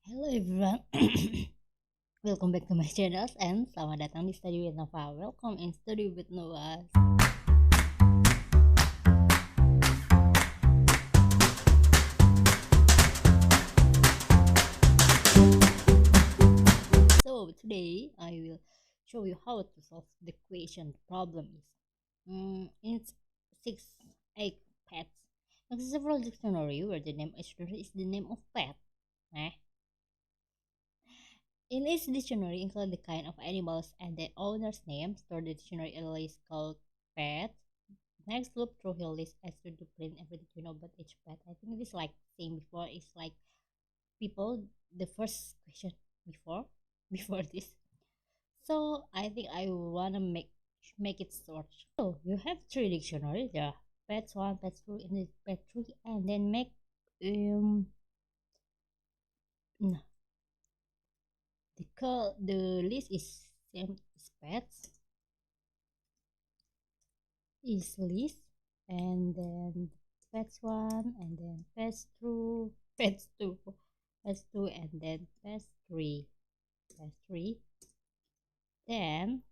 Hello everyone, welcome back to my channel and selamat datang di Study with Nova. Welcome in Study with Nova. So today I will show you how to solve the question. The problem is in 6 egg pets. There's several dictionary where the name is the name of pet. In each dictionary include the kind of animals and the owner's name. Store the dictionary in a list called pet. Next, look through your list as to print everything you know about each pet. I think this like same before. It's like people the first question before before this. So I think I wanna make it short. So you have 3 dictionaries. There are pets 1, pets 2, and then pet 3, and then make no, the list is same as pets is list, and then pets 1, and then pets 2, pets 2, pets 2, and then pets 3, pets 3. Then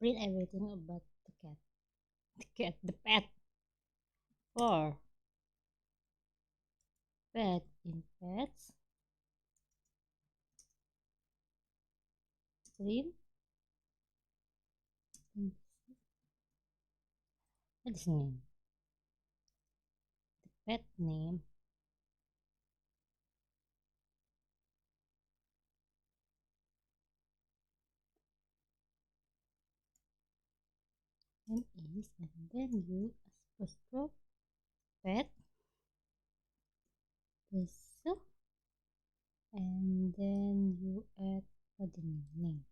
read everything about the pet. 4, pet in pets. 3, what is name? The pet name. And is, and then you apostrophe pet this, and then you add what the name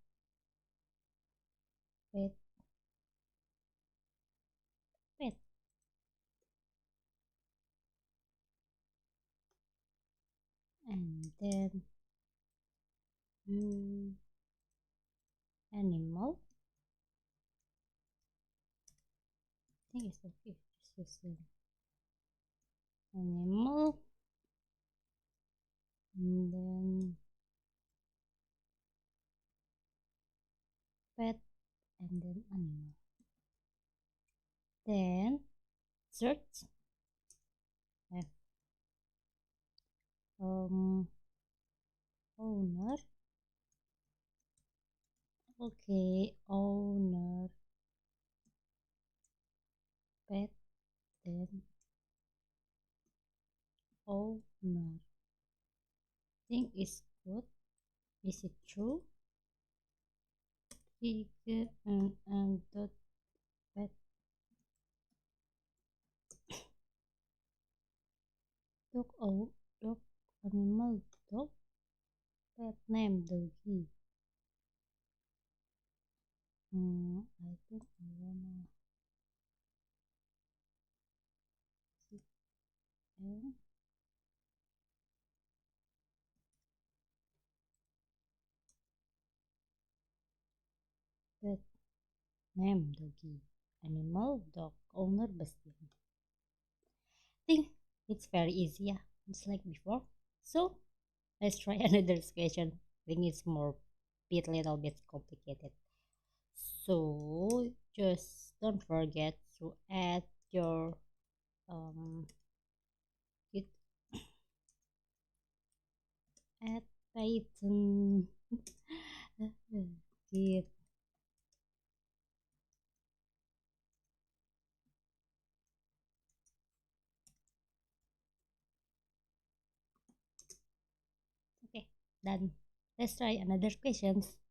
pet pet, and then you animal. I think it's okay just using animal, and then pet, and then animal. Then search have owner. Okay, owner pet, then owner. Think is good. Is it true? And dot pet dog. Oh, dog animal dog, pet name doggy. I think I wanna sit and pet name doggy, animal dog, owner Bastian. Think it's very easy, yeah, it's like before. So let's try another question. I think it's more little bit complicated. So just don't forget to add your it add Python git. Okay, done. Let's try another questions.